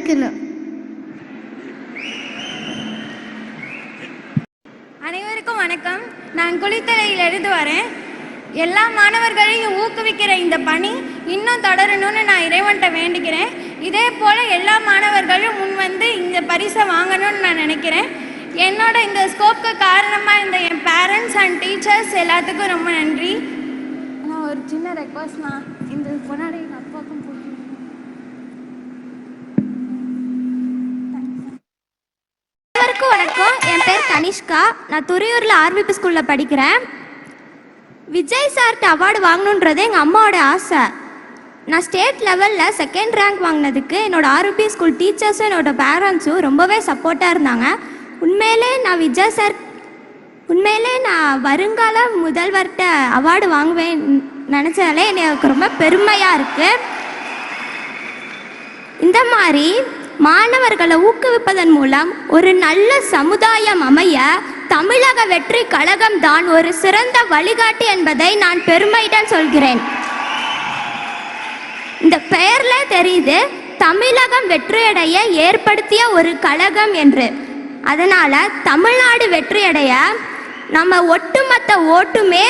படிக்கணும். அனைவருக்கும் வணக்கம். நான் குளித்தலையிலிருந்து வரேன். எல்லா மாணவர்களையும் ஊக்குவிக்கிற இந்த பணி இன்னும் தொடரணும்னு நான் இறைவன்கிட்ட வேண்டிக்கிறேன். இதே போல் எல்லா மாணவர்களும் முன் வந்து இந்த பரிசை வாங்கணும்னு நான் நினைக்கிறேன். என்னோட இந்த ஸ்கோப்க்கு காரணமாக இருந்த என் பேரண்ட்ஸ் அண்ட் டீச்சர்ஸ் எல்லாத்துக்கும் ரொம்ப நன்றி. நான் ஒரு சின்ன ரெக்வஸ்ட்னா இந்த முன்னாடி எங்கள் அப்பாவுக்கும் வணக்கம். என் பேர் கனிஷ்கா. நான் துறையூரில் ஆர்விபி ஸ்கூலில் படிக்கிறேன். விஜய் சார்ட்டு அவார்டு வாங்கணுன்றது எங்கள் அம்மாவோட ஆசை. நான் ஸ்டேட் லெவலில் செகண்ட் ரேங்க் வாங்கினதுக்கு என்னோடய ஆர்விபி ஸ்கூல் டீச்சர்ஸும் என்னோடய பேரண்ட்ஸும் ரொம்பவே சப்போர்ட்டாக இருந்தாங்க. உண்மையிலே நான் வருங்கால முதல்வர்கிட்ட அவார்டு வாங்குவேன் நினச்சாலே எனக்கு ரொம்ப பெருமையாக இருக்குது. இந்த மாதிரி மாணவர்களை ஊக்குவிப்பதன் மூலம் ஒரு நல்ல சமுதாயம் அமைய தமிழக வெற்றி கழகம் தான் ஒரு சிறந்த வழிகாட்டி என்பதை நான் பெருமையுடன் சொல்கிறேன். இந்த பெயர்ல தெரியுது தமிழகம் வெற்றியடைய ஏற்படுத்திய ஒரு கழகம் என்று. அதனால தமிழ்நாடு வெற்றியடைய நம்ம ஒட்டுமொத்த ஓட்டுமே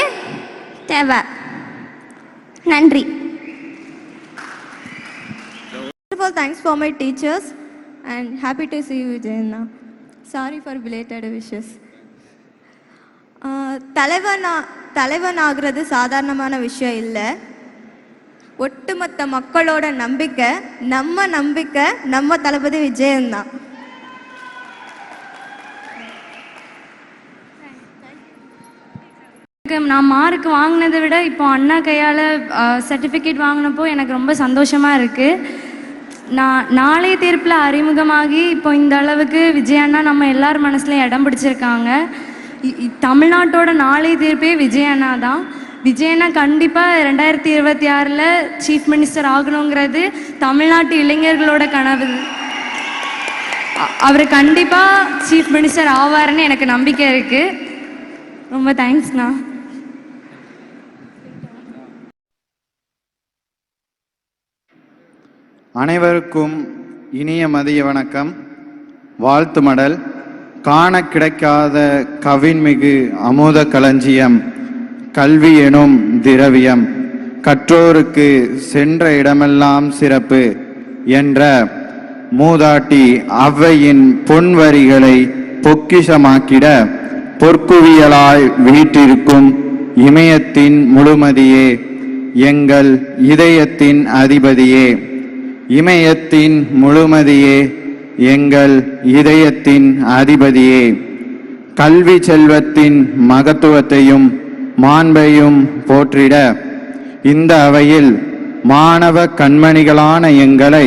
தேவை. நன்றி. First of all, thanks for my teachers and happy to see you, Vijayana. Sorry for belated wishes. தலைவன் ஆகிறது சாதாரணமான விஷயம் இல்லை. ஒட்டுமொத்த மக்களோட நம்பிக்கை நம்ம தளபதி விஜயன் தான். நான் மார்க் வாங்கினதை விட இப்போ அண்ணா கையால் சர்டிஃபிகேட் வாங்கினப்போ எனக்கு ரொம்ப சந்தோஷமாக இருக்குது. நான் நாளைய தீர்ப்பில் அறிமுகமாகி இப்போ இந்த அளவுக்கு விஜயண்ணா நம்ம எல்லார் மனசுலையும் இடம் பிடிச்சிருக்காங்க. தமிழ்நாட்டோட நாளைய தீர்ப்பே விஜயண்ணா தான். விஜயண்ணா கண்டிப்பாக 2026 சீஃப் மினிஸ்டர் ஆகணுங்கிறது தமிழ்நாட்டு இளைஞர்களோட கனவு. அவர் கண்டிப்பாக சீஃப் மினிஸ்டர் ஆவாருன்னு எனக்கு நம்பிக்கை இருக்குது. ரொம்ப தேங்க்ஸ்ண்ணா. அனைவருக்கும் இனிய மதிய வணக்கம். வாழ்த்து மடல். காண கிடைக்காத கவின்மிகு அமுத களஞ்சியம் கல்வி எனும் திரவியம், கற்றோருக்கு சென்ற இடமெல்லாம் சிறப்பு என்ற மூதாட்டி ஔவையின் பொன்வரிகளை பொக்கிஷமாக்கிட பொற்குவியலாய் வீற்றிருக்கும் இமயத்தின் முழுமதியே, எங்கள் இதயத்தின் அதிபதியே. இமயத்தின் முழுமதியே, எங்கள் இதயத்தின் அதிபதியே. கல்வி செல்வத்தின் மகத்துவத்தையும் மாண்பையும் போற்றிட இந்த அவையில் மாணவ கண்மணிகளான எங்களை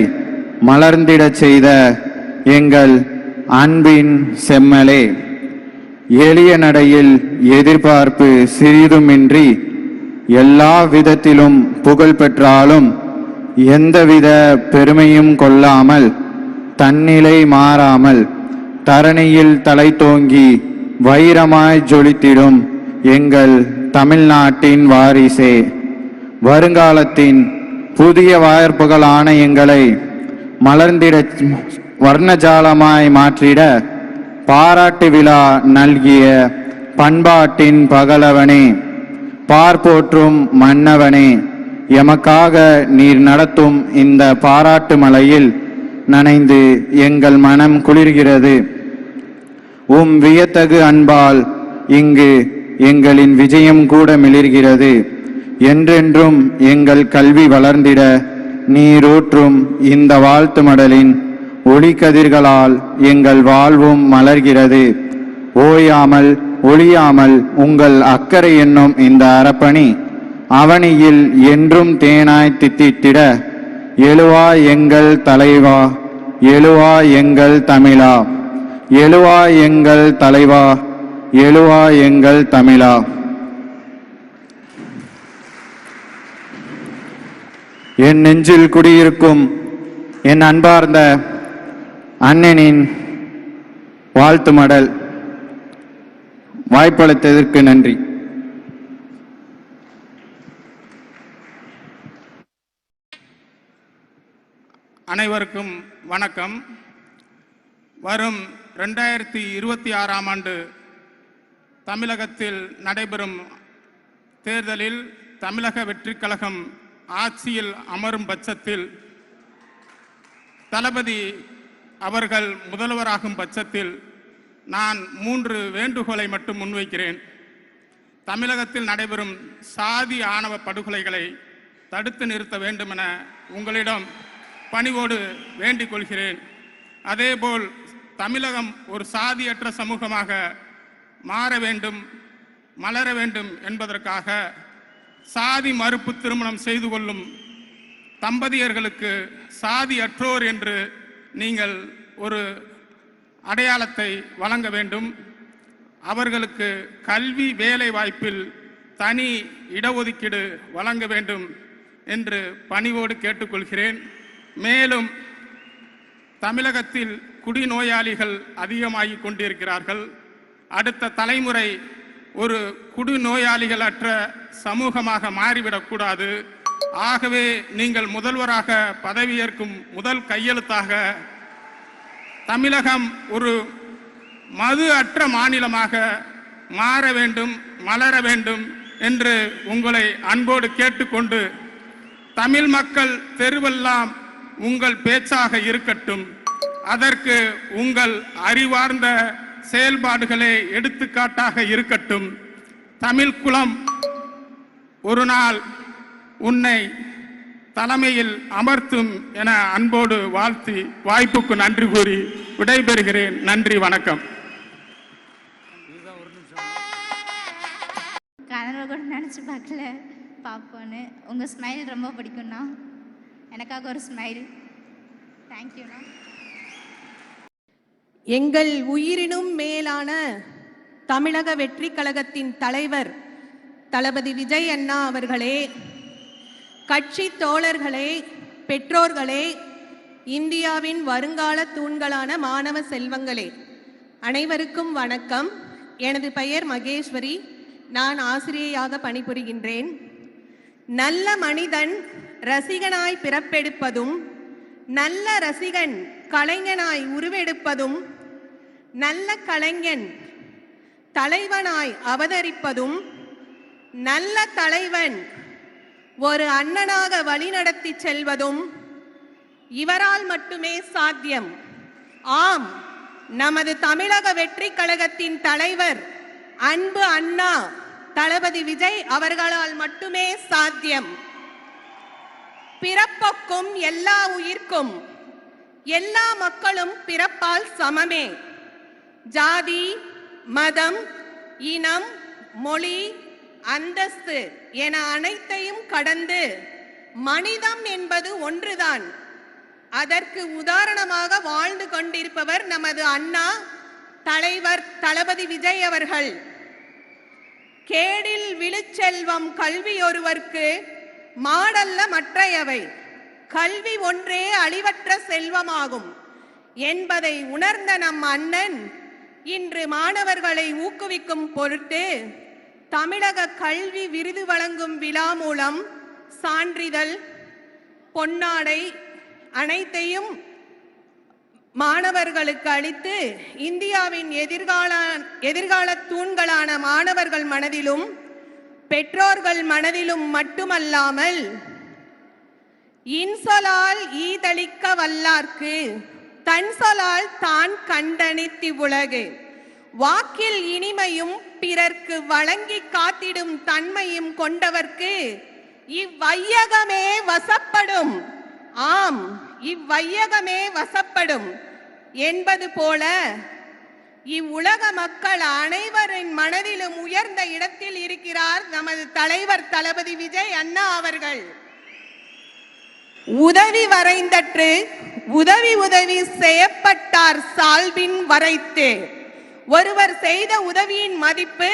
மலர்ந்திடச் செய்த எங்கள் அன்பின் செம்மலே. எளிய நடையில் எதிர்பார்ப்பு சிறிதுமின்றி எல்லா விதத்திலும் புகழ் பெற்றாலும் எந்தவித பெருமையும் கொள்ளாமல் தன்னிலை மாறாமல் தரணியில் தலை தோங்கி வைரமாய் ஜொலித்திடும் எங்கள் தமிழ்நாட்டின் வாரிசே. வருங்காலத்தின் புதிய வாய்ப்புகளான எங்களை மலர்ந்திட வர்ணஜாலமாய் மாற்றிட பாராட்டு விழா நல்கிய பண்பாட்டின் பகலவனே, பார்ப்போற்றும் மன்னவனே, எமக்காக நீர் நடத்தும் இந்த பாராட்டு மலையில் நனைந்து எங்கள் மனம் குளிர்கிறது. வியத்தகு அன்பால் இங்கு எங்களின் விஜயம் கூட மிளிர்கிறது. என்றென்றும் எங்கள் கல்வி வளர்ந்திட நீரூற்றும் இந்த வாழ்த்து மடலின் ஒளிக்கதிர்களால் எங்கள் வாழ்வும் மலர்கிறது. ஓயாமல் ஒளியாமல் உங்கள் அக்கறை என்னும் இந்த அறப்பணி அவனியில் என்றும் தேனாய் தித்தித்திட எழுவா எங்கள் தலைவா, எழுவா எங்கள் தமிழா, எழுவா எங்கள் தலைவா, எழுவா எங்கள் தமிழா. என் நெஞ்சில் குடியிருக்கும் என் அன்பார்ந்த அண்ணனின் வாழ்த்து மடல். வாய்ப்பளித்ததற்கு நன்றி. அனைவருக்கும் வணக்கம். வரும் 2026ஆம் ஆண்டு தமிழகத்தில் நடைபெறும் தேர்தலில் தமிழக வெற்றிக் கழகம் ஆட்சியில் அமரும் பட்சத்தில், தளபதி அவர்கள் முதல்வராகும் பட்சத்தில் நான் 3 வேண்டுகோளை மட்டும் முன்வைக்கிறேன். தமிழகத்தில் நடைபெறும் சாதி ஆணவ படுகொலைகளை தடுத்து நிறுத்த வேண்டுமென உங்களிடம் பணிவோடு வேண்டிக் கொள்கிறேன். அதேபோல் தமிழகம் ஒரு சாதியற்ற சமூகமாக மாற வேண்டும், மலர வேண்டும் என்பதற்காக சாதி மறுப்பு திருமணம் செய்து கொள்ளும் தம்பதியர்களுக்கு சாதி அற்றோர் என்று நீங்கள் ஒரு அடையாளத்தை வழங்க வேண்டும். அவர்களுக்கு கல்வி வேலை வாய்ப்பில் தனி இடஒதுக்கீடு வழங்க வேண்டும் என்று பணிவோடு கேட்டுக்கொள்கிறேன். மேலும் தமிழகத்தில் குடிநோயாளிகள் அதிகமாகிக் கொண்டிருக்கிறார்கள். அடுத்த தலைமுறை ஒரு குடிநோயாளிகள் அற்ற சமூகமாக மாறிவிடக்கூடாது. ஆகவே நீங்கள் முதல்வராக பதவியேற்கும் முதல் கையெழுத்தாக தமிழகம் ஒரு மது அற்ற மாநிலமாக மாற வேண்டும், மலர வேண்டும் என்று உங்களை அன்போடு கேட்டுக்கொண்டு, தமிழ் மக்கள் தெருவெல்லாம் உங்கள் பேச்சாக இருக்கட்டும். அதற்கு உங்கள் அறிவார்ந்த செயல்பாடுகளே எடுத்துக்காட்டாக இருக்கட்டும். தமிழ் குலம் ஒரு நாள் உன்னை தலைமையில் அமர்த்தும் என அன்போடு வாழ்த்தி வாய்ப்புக்கு நன்றி கூறி விடைபெறுகிறேன். நன்றி, வணக்கம். கனவு கூட நினச்சி பார்க்கல பார்ப்போன்னு. உங்கள் ஸ்மைல் ரொம்ப பிடிக்கும்ண்ணா. எனக்காக ஒரு ஸ்மைல். தேங்க்யூண்ணா. எங்கள் உயிரினும் மேலான தமிழக வெற்றி கழகத்தின் தலைவர் தளபதி விஜய் அண்ணா அவர்களே, கட்சி தோழர்களே, பெற்றோர்களே, இந்தியாவின் வருங்கால தூண்களான மாணவ செல்வங்களே, அனைவருக்கும் வணக்கம். எனது பெயர் மகேஸ்வரி. நான் ஆசிரியையாக பணிபுரிகின்றேன். நல்ல மனிதன் ரசிகனாய் பிறப்பெடுப்பதும், நல்ல ரசிகன் கலைஞனாய் உருவெடுப்பதும், நல்ல கலைஞன் தலைவனாய் அவதரிப்பதும், நல்ல தலைவன் ஒரு அண்ணனாக வழிநடத்தி செல்வதும் இவரால் மட்டுமே சாத்தியம். ஆம், நமது தமிழக வெற்றி கழகத்தின் தலைவர் அன்பு அண்ணா தளபதி விஜய் அவர்களால் மட்டுமே சாத்தியம். பிறப்புக்கும் எல்லா உயிர்க்கும் எல்லா மக்களும் பிறப்பால் சமமே. ஜாதி, மதம், இனம், மொழி, அந்தஸ்து என அனைத்தையும் கடந்து மனிதம் என்பது ஒன்றுதான். அதற்கு உதாரணமாக வாழ்ந்து கொண்டிருப்பவர் நமது அண்ணா தலைவர் தளபதி விஜய் அவர்கள். கேடில் விழுச்செல்வம் கல்வி ஒருவர்க்கு மாடல்ல மற்றையவை, கல்வி ஒன்றே அழிவற்ற செல்வமாகும் என்பதை உணர்ந்த நம் அண்ணன் இன்று மாணவர்களை ஊக்குவிக்கும் பொருட்டு தமிழக கல்வி விருது வழங்கும் விழா மூலம் சான்றிதழ், பொன்னாடை அனைத்தையும் மாணவர்களுக்கு அளித்து இந்தியாவின் எதிர்கால தூண்களான மாணவர்கள் மனதிலும் பெற்றோர்கள் மனதிலும் மட்டுமல்லாமல் இன்சொலால் ஈதளிக்க வல்லார்க்கு தன் சொலால் தான் கண்டனித்தி உலகு, வாக்கில் இனிமையும் பிறர்க்கு வழங்கி காத்திடும் தன்மையும் கொண்டவர்க்கு இவ்வையகமே வசப்படும். ஆம், இவ்வையகமே வசப்படும் என்பது போல இவ்வுலக மக்கள் அனைவரின் மனதிலும் உயர்ந்த இடத்தில் இருக்கிறார் நமது தலைவர் தளபதி விஜய் அண்ணா அவர்கள். உதவி வரைந்தற்று உதவி உதவி செய்யப்பட்டார் சால்பின் வரைத்து. ஒருவர் செய்த உதவியின் மதிப்பு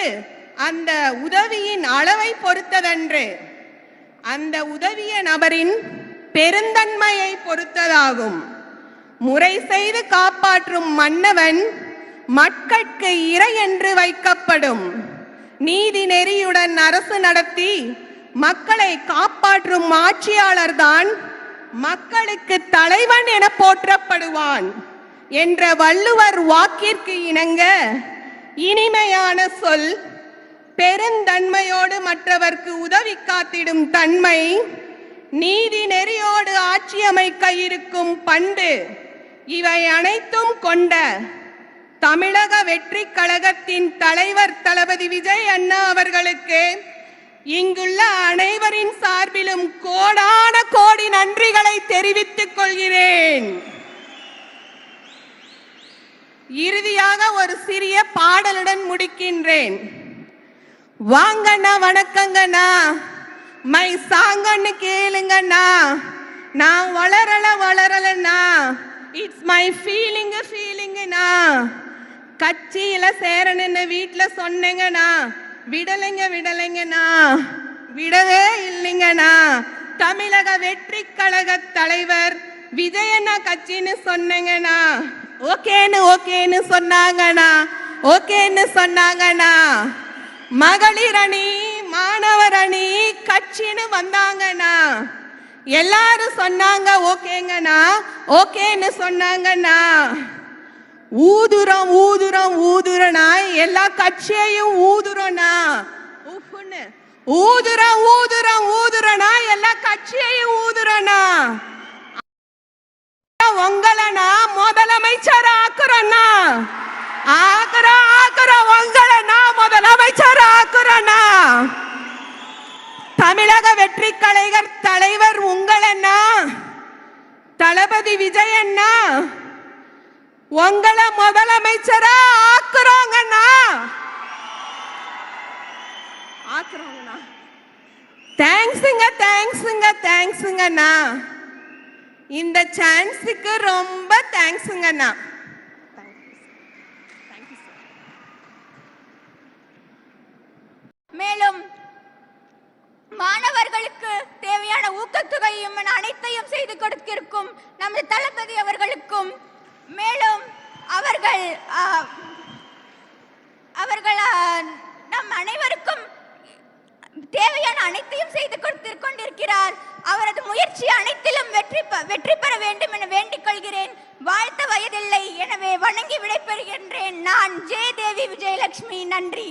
அந்த உதவியின் அளவை பொறுத்ததன்று, அந்த உதவிய நபரின் பெருந்தன்மையை பொறுத்ததாகும். முறை செய்து காப்பாற்றும் மன்னவன் மக்கட்கு இறை என்று வைக்கப்படும். நீதி நெறியுடன் அரசு நடத்தி மக்களை காப்பாற்றும் ஆட்சியாளர்தான் மக்களுக்கு தலைவன் என போற்றப்படுவான் என்ற வள்ளுவர் வாக்கிற்கு இணங்க இனிமையான சொல், பெருந்தன்மையோடு மற்றவர்க்கு உதவி காத்திடும் தன்மை, நீதி நெறியோடு ஆட்சியமைக்க இருக்கும் பண்பு, இவை அனைத்தும் கொண்ட தமிழக வெற்றி கழகத்தின் தலைவர் தளபதி விஜய் அண்ணா அவர்களுக்கு இங்குள்ள அனைவரின் சார்பிலும் கோடான கோடி நன்றிகளை தெரிவித்துக் கொள்கிறேன். இறுதியாக ஒரு சிறிய பாடலுடன் முடிக்கின்றேன். வாங்கண்ணா வணக்கங்கண்ணா, மை சாங்கன்னு கேளுங்கண்ணா, நான் வளரலண்ணா, இட்ஸ் மை ஃபீலிங்குண்ணா, கட்சியில சேரணுன்னு வீட்டுல சொன்னேங்கண்ணா, விடலைங்கண்ணா, விடவே இல்லைங்கண்ணா, தமிழக வெற்றி கழக தலைவர் விஜயண்ணா கட்சின்னு சொன்னேங்கண்ணா, ஓகேன்னு சொன்னாங்கண்ணா, மகளிர் அணி மாணவர் அணி கட்சின்னு வந்தாங்கண்ணா, எல்லாரும் சொன்னாங்க ஓகேன்னு சொன்னாங்கண்ணா, ஊதுறனா எல்லா கட்சியையும் ஊதுறனா, ஊதுறனா எல்லா கட்சியையும் ஊதுறனா, உங்களனா முதலமைச்சர் ஆக்குறனா, உங்களனா முதலமைச்சர் ஆக்குறனா, தமிழக வெற்றி கழகர் தலைவர் உங்களண்ணா தளபதி விஜய் அண்ணா உங்களை முதலமைச்சரா ஆக்குறோங்கண்ணா. தேங்க்ஸுங்கண்ணா, இந்த சான்ஸுக்கு ரொம்ப தேங்க்ஸுங்கண்ணா. மேலும் மாணவர்களுக்கு தேவையான ஊக்கத்தொகையும் அனைத்தையும் செய்து கொடுத்திருக்கும் நமது தளபதி அவர்களுக்கும், மேலும் அவர்கள் நம் அனைவருக்கும் தேவையான அனைத்தையும் செய்து கொண்டிருக்கிறார். அவரது முயற்சி அனைத்திலும் வெற்றி பெற வேண்டும் என வேண்டிக் கொள்கிறேன். வாழ்த்த வயதில்லை, எனவே வணங்கி விடைபெறுகின்றேன். நான் ஜெயதேவி விஜயலட்சுமி. நன்றி.